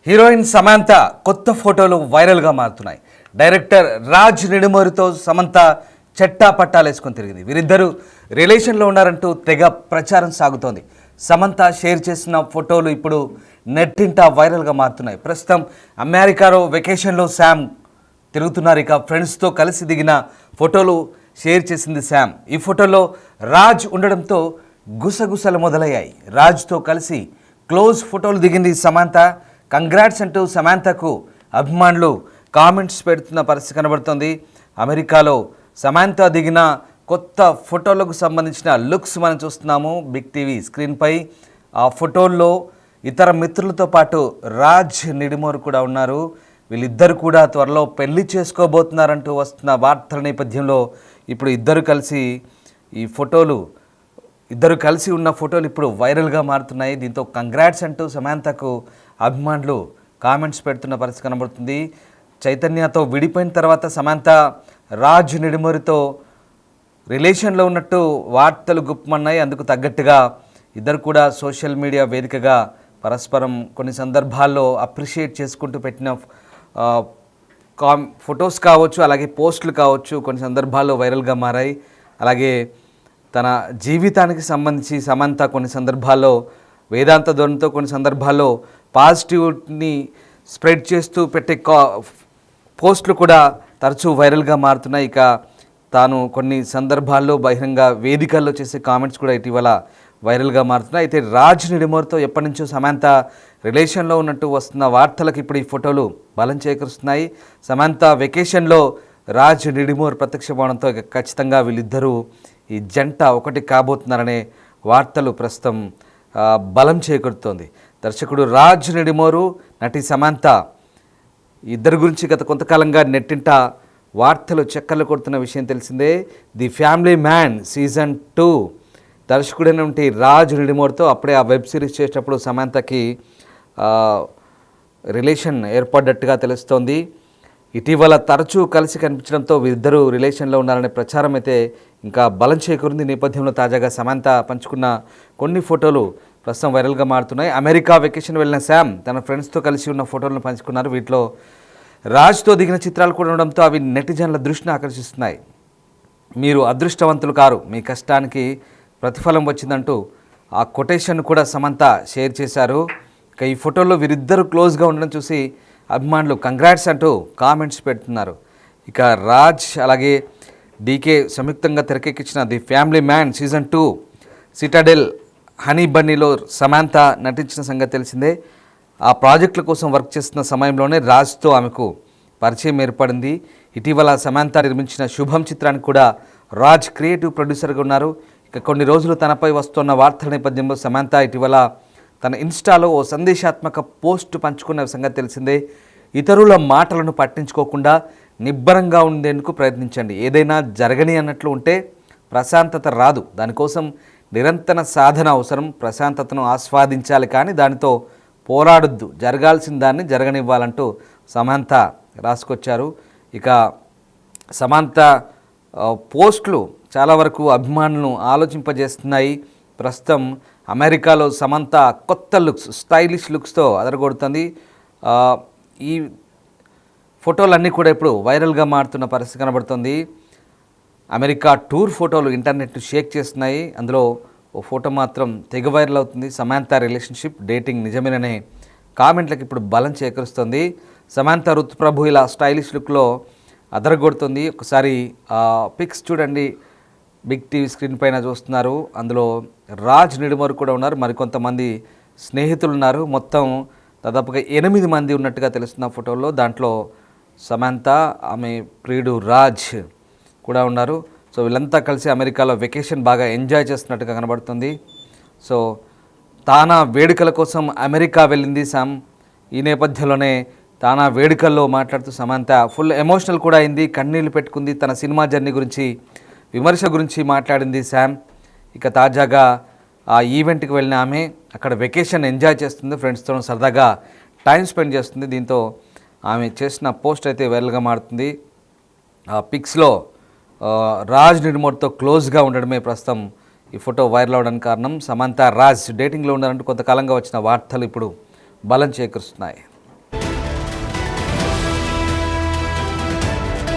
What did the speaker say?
Heroine Samantha కొత్త ఫోటోలు వైరల్గా మారుతున్నాయి. డైరెక్టర్ రాజ్ నిడుమూరితో సమంత చెట్టా పట్టాలేసుకొని తిరిగింది. వీరిద్దరూ రిలేషన్లో ఉన్నారంటూ తెగ ప్రచారం సాగుతోంది. సమంత షేర్ చేసిన ఫోటోలు ఇప్పుడు నెట్టింట వైరల్గా మారుతున్నాయి. ప్రస్తుతం అమెరికాలో వెకేషన్లో శామ్ తిరుగుతున్నారు. ఇక ఫ్రెండ్స్తో కలిసి దిగిన ఫోటోలు షేర్ చేసింది శామ్. ఈ ఫోటోలో రాజ్ ఉండడంతో గుసగుసలు మొదలయ్యాయి. రాజ్తో కలిసి క్లోజ్ ఫోటోలు దిగింది సమంత. కంగ్రాట్స్ అంటూ సమంతకు అభిమానులు కామెంట్స్ పెడుతున్న పరిస్థితి కనబడుతోంది. అమెరికాలో సమంత దిగిన కొత్త ఫోటోలకు సంబంధించిన లుక్స్ మనం చూస్తున్నాము బిగ్ టీవీ స్క్రీన్పై. ఆ ఫోటోల్లో ఇతర మిత్రులతో పాటు రాజ్ నిడుమూరి కూడా ఉన్నారు. వీళ్ళిద్దరు కూడా త్వరలో పెళ్లి చేసుకోబోతున్నారంటూ వస్తున్న వార్తల నేపథ్యంలో ఇప్పుడు ఇద్దరు కలిసి ఉన్న ఫోటోలు ఇప్పుడు వైరల్గా మారుతున్నాయి. దీంతో కంగ్రాట్స్ అంటూ సమంతకు అభిమానులు కామెంట్స్ పెడుతున్న పరిస్థితి కనబడుతుంది. చైతన్యతో విడిపోయిన తర్వాత సమంత రాజ్ నిడుమూరితో రిలేషన్లో ఉన్నట్టు వార్తలు గుప్పమన్నాయి. అందుకు తగ్గట్టుగా ఇద్దరు కూడా సోషల్ మీడియా వేదికగా పరస్పరం కొన్ని సందర్భాల్లో అప్రిషియేట్ చేసుకుంటూ పెట్టిన ఫొటోస్ కావచ్చు, అలాగే పోస్టులు కావచ్చు, కొన్ని సందర్భాల్లో వైరల్గా మారాయి. అలాగే తన జీవితానికి సంబంధించి సమంత కొన్ని సందర్భాల్లో వేదాంత ధోరణితో, కొన్ని సందర్భాల్లో పాజిటివ్ని స్ప్రెడ్ చేస్తూ పెట్టే పోస్టులు కూడా తరచూ వైరల్గా మారుతున్నాయి. ఇక తాను కొన్ని సందర్భాల్లో బహిరంగ వేదికల్లో చేసే కామెంట్స్ కూడా ఇటీవల వైరల్గా మారుతున్నాయి. అయితే రాజ్ నిడుమూరితో ఎప్పటి నుంచో సమంత రిలేషన్లో ఉన్నట్టు వస్తున్న వార్తలకు ఇప్పుడు ఈ ఫోటోలు బలం చేకూరుస్తున్నాయి. సమంత వెకేషన్లో రాజ్ నిడుమూరి ప్రత్యక్షమవడంతో ఖచ్చితంగా వీళ్ళిద్దరూ ఈ జంట ఒకటి కాబోతున్నారనే వార్తలు ప్రస్తుతం బలం చేకూరుతోంది. దర్శకుడు రాజ్ నిడుమూరి, నటి సమంత ఇద్దరు గురించి గత కొంతకాలంగా నెట్టింట వార్తలు చక్కర్లు కొడుతున్న విషయం తెలిసిందే. ది ఫ్యామిలీ మ్యాన్ సీజన్ 2 దర్శకుడైనటువంటి రాజ్ నిడుమూరితో అప్పుడే ఆ వెబ్ సిరీస్ చేసేటప్పుడు సమంతకి రిలేషన్ ఏర్పడ్డట్టుగా తెలుస్తోంది. ఇటీవల తరచూ కలిసి కనిపించడంతో వీరిద్దరూ రిలేషన్లో ఉన్నారనే ప్రచారం అయితే ఇంకా బలం చేకూరింది. నేపథ్యంలో తాజాగా సమంత పంచుకున్న కొన్ని ఫోటోలు ప్రస్తుతం వైరల్గా మారుతున్నాయి. అమెరికా వెకేషన్ వెళ్ళిన శామ్ తన ఫ్రెండ్స్తో కలిసి ఉన్న ఫోటోలను పంచుకున్నారు. వీటిలో రాజ్తో దిగిన చిత్రాలు కూడా ఉండడంతో అవి నెటిజన్ల దృష్టిని ఆకర్షిస్తున్నాయి. మీరు అదృష్టవంతులు కారు, మీ కష్టానికి ప్రతిఫలం వచ్చిందంటూ ఆ కొటేషన్ కూడా సమంత షేర్ చేశారు. ఇక ఈ ఫోటోలో వీరిద్దరూ క్లోజ్గా ఉండడం చూసి అభిమానులు కంగ్రాట్స్ అంటూ కామెంట్స్ పెడుతున్నారు. ఇక రాజ్ అలాగే డీకే సంయుక్తంగా తెరకెక్కించిన the family man season 2 citadel honey బన్నీలో సమంత నటించిన సంగతి తెలిసిందే. ఆ ప్రాజెక్టుల కోసం వర్క్ చేస్తున్న సమయంలోనే రాజ్తో ఆమెకు పరిచయం ఏర్పడింది. ఇటీవల సమంత నిర్మించిన శుభం చిత్రానికి కూడా రాజ్ క్రియేటివ్ ప్రొడ్యూసర్గా ఉన్నారు. ఇక కొన్ని రోజులు తనపై వస్తున్న వార్తల నేపథ్యంలో సమంత ఇటీవల తన ఇన్స్టాలో ఓ సందేశాత్మక పోస్ట్ పంచుకున్న సంగతి తెలిసిందే. ఇతరుల మాటలను పట్టించుకోకుండా నిబ్బరంగా ఉండేందుకు ప్రయత్నించండి. ఏదైనా జరగని అన్నట్లు ఉంటే ప్రశాంతత రాదు. దానికోసం నిరంతర సాధన అవసరం. ప్రశాంతతను ఆస్వాదించాలి, కానీ దానితో పోరాడొద్దు. జరగాల్సిన దాన్ని జరగనివ్వాలంటూ సమంత రాసుకొచ్చారు. ఇక సమంత పోస్టులు చాలా వరకు అభిమానులను ఆలోచింపజేస్తున్నాయి. ప్రస్తుతం అమెరికాలో సమంత కొత్త లుక్స్, స్టైలిష్ లుక్స్తో అదరగొడుతుంది. ఈ ఫోటోలన్నీ కూడా ఇప్పుడు వైరల్గా మారుతున్న పరిస్థితి కనబడుతుంది. అమెరికా టూర్ ఫోటోలు ఇంటర్నెట్ షేక్ చేస్తున్నాయి. అందులో ఓ ఫోటో మాత్రం తెగ వైరల్ అవుతుంది. సమంత రిలేషన్షిప్, డేటింగ్ నిజమేననే కామెంట్లకు ఇప్పుడు బలం చేకూరుస్తుంది. సమంత ఋతుప్రభు ఇలా స్టైలిష్ లుక్లో అదరగొడుతుంది. ఒకసారి పిక్స్ చూడండి, బిగ్ టీవీ స్క్రీన్ పైన చూస్తున్నారు. అందులో రాజ్ నిడుమూరి కూడా ఉన్నారు, మరికొంతమంది స్నేహితులు ఉన్నారు. మొత్తం దాదాపుగా 8 మంది ఉన్నట్టుగా తెలుస్తున్న ఫోటోల్లో. దాంట్లో సమంత, ఆమె ప్రియుడు రాజ్ కూడా ఉన్నారు. సో వీళ్ళంతా కలిసి అమెరికాలో వెకేషన్ బాగా ఎంజాయ్ చేస్తున్నట్టుగా కనబడుతుంది. సో తానా వేడుకల కోసం అమెరికా వెళ్ళింది శామ్. ఈ నేపథ్యంలోనే తానా వేడుకల్లో మాట్లాడుతూ సమంత ఫుల్ ఎమోషనల్ కూడా అయింది, కన్నీళ్లు పెట్టుకుంది. తన సినిమా జర్నీ గురించి, విమర్శ గురించి మాట్లాడింది శామ్. ఇక తాజాగా ఆ ఈవెంట్కి వెళ్ళిన ఆమె అక్కడ వెకేషన్ ఎంజాయ్ చేస్తుంది, ఫ్రెండ్స్తో సరదాగా టైం స్పెండ్ చేస్తుంది. దీంతో ఆమె చేసిన పోస్ట్ అయితే వైరల్గా మారుతుంది. ఆ పిక్స్లో రాజ్ నిడుమూరితో క్లోజ్గా ఉండడమే ప్రస్తుతం ఈ ఫోటో వైరల్ అవడానికి కారణం. సమంత రాజ్ డేటింగ్లో ఉన్నారంటూ కొంతకాలంగా వచ్చిన వార్తలు ఇప్పుడు బలం చేకూరుస్తున్నాయి.